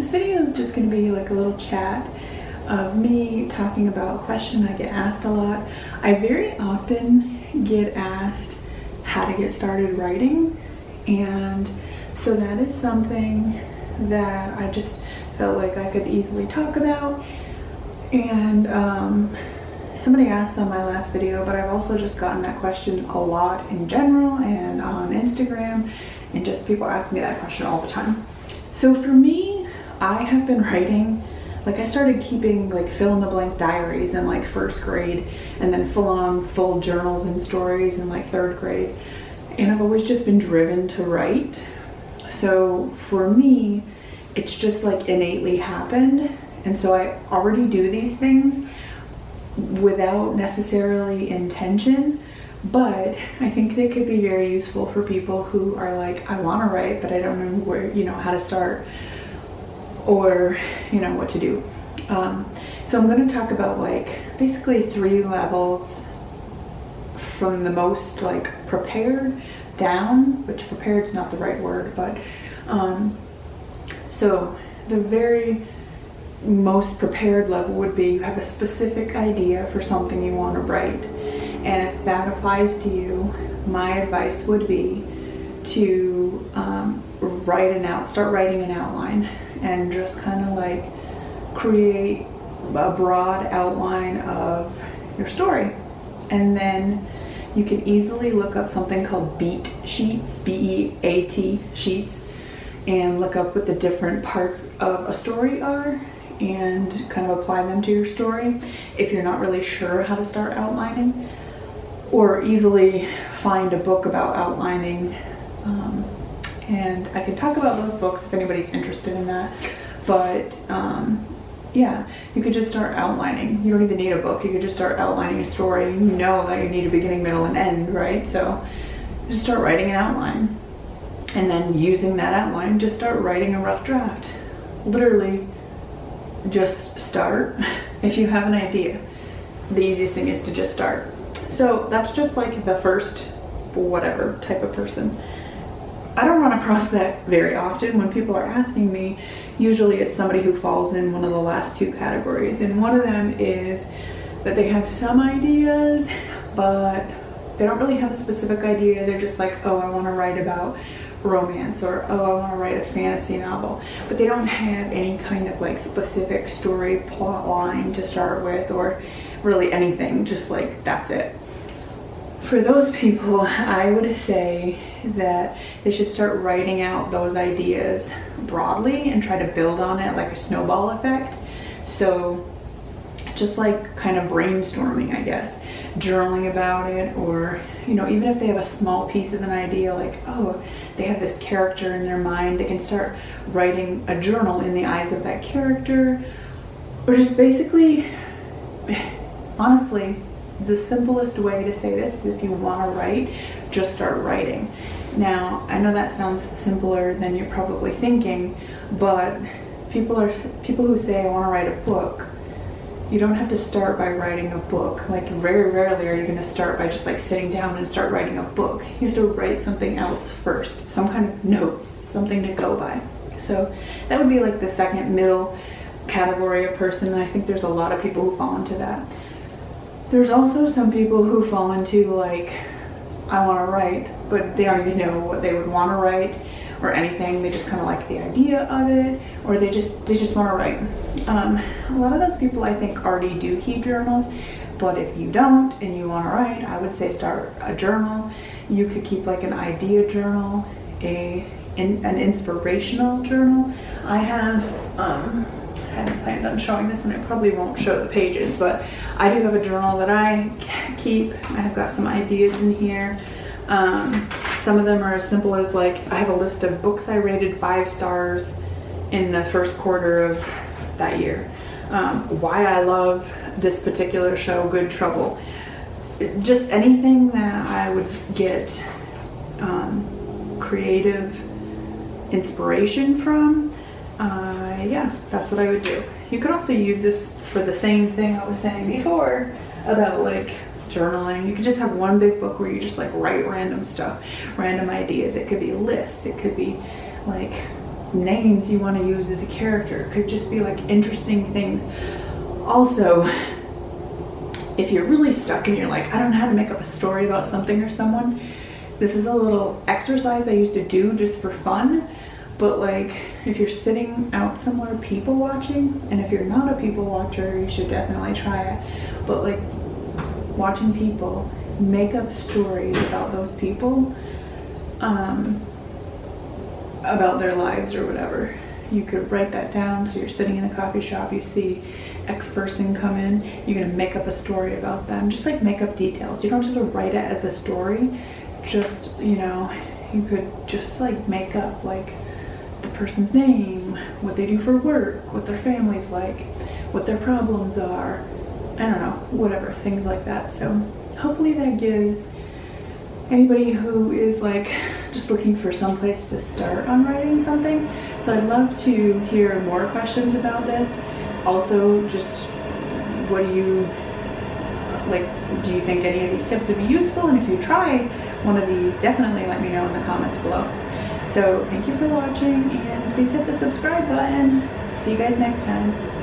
This video is just going to be like a little chat of me talking about a question I get asked a lot. I very often get asked how to get started writing, and so that is something that I just felt like I could easily talk about. And somebody asked on my last video, but I've also just gotten that question a lot in general and on Instagram, and just people ask me that question all the time. So for me, I have been writing, like I started keeping like fill in the blank diaries in like first grade, and then full journals and stories in like third grade. And I've always just been driven to write. So for me, it's just like innately happened. And so I already do these things without necessarily intention, but I think they could be very useful for people who are like, I want to write, but I don't know where, how to start, or what to do. So I'm going to talk about like basically 3 levels, from the most like prepared down, which prepared is not the right word, but so the very most prepared level would be you have a specific idea for something you want to write, and if that applies to you, my advice would be to start writing an outline, and just kind of like create a broad outline of your story. And then you can easily look up something called beat sheets, B-E-A-T sheets, and look up what the different parts of a story are and kind of apply them to your story if you're not really sure how to start outlining, or easily find a book about outlining. And I can talk about those books if anybody's interested in that. But yeah, you could just start outlining. You don't even need a book. You could just start outlining a story. You know that you need a beginning, middle, and end, right? So just start writing an outline. And then using that outline, just start writing a rough draft. Literally, just start. If you have an idea, the easiest thing is to just start. So that's just like the first whatever type of person. I don't run across that very often when people are asking me. Usually it's somebody who falls in one of the last 2 categories, and one of them is that they have some ideas, but they don't really have a specific idea. They're just like, oh, I want to write about romance, or oh, I want to write a fantasy novel, but they don't have any kind of like specific story plot line to start with, or really anything, just like that's it. For those people, I would say that they should start writing out those ideas broadly and try to build on it like a snowball effect. So just like kind of brainstorming, I guess, journaling about it, or even if they have a small piece of an idea, like oh, they have this character in their mind, they can start writing a journal in the eyes of that character. Or just basically, honestly, the simplest way to say this is, if you want to write, just start writing. Now, I know that sounds simpler than you're probably thinking, but people who say I want to write a book, you don't have to start by writing a book. Like very rarely are you going to start by just like sitting down and start writing a book. You have to write something else first, some kind of notes, something to go by. So that would be like the second middle category of person, and I think there's a lot of people who fall into that. There's also some people who fall into like, I want to write, but they don't even know what they would want to write or anything. They just kind of like the idea of it, or they just want to write. A lot of those people I think already do keep journals, but if you don't and you want to write, I would say start a journal. You could keep like an idea journal, an inspirational journal. I hadn't planned on showing this, and I probably won't show the pages, but I do have a journal that I keep. I've got some ideas in here. Some of them are as simple as like, I have a list of books I rated 5 stars in the first quarter of that year. Why I love this particular show, Good Trouble. Just anything that I would get creative inspiration from. Yeah, that's what I would do. You could also use this for the same thing I was saying before about like journaling. You could just have one big book where you just like write random stuff, random ideas. It could be lists. It could be like names you want to use as a character. It could just be like interesting things. Also, if you're really stuck and you're like, I don't know how to make up a story about something or someone, this is a little exercise I used to do just for fun. But like, if you're sitting out somewhere people watching, and if you're not a people watcher, you should definitely try it. But like, watching people make up stories about those people, about their lives or whatever. You could write that down. So you're sitting in a coffee shop, you see X person come in, you're gonna make up a story about them. Just like make up details. You don't have to write it as a story. Just, you know, you could just like make up like the person's name, what they do for work, what their family's like, what their problems are, I don't know, whatever, things like that. So hopefully that gives anybody who is like just looking for some place to start on writing something. So I'd love to hear more questions about this. Also, just what do you like, do you think any of these tips would be useful? And if you try one of these, definitely let me know in the comments below. So thank you for watching, and please hit the subscribe button. See you guys next time.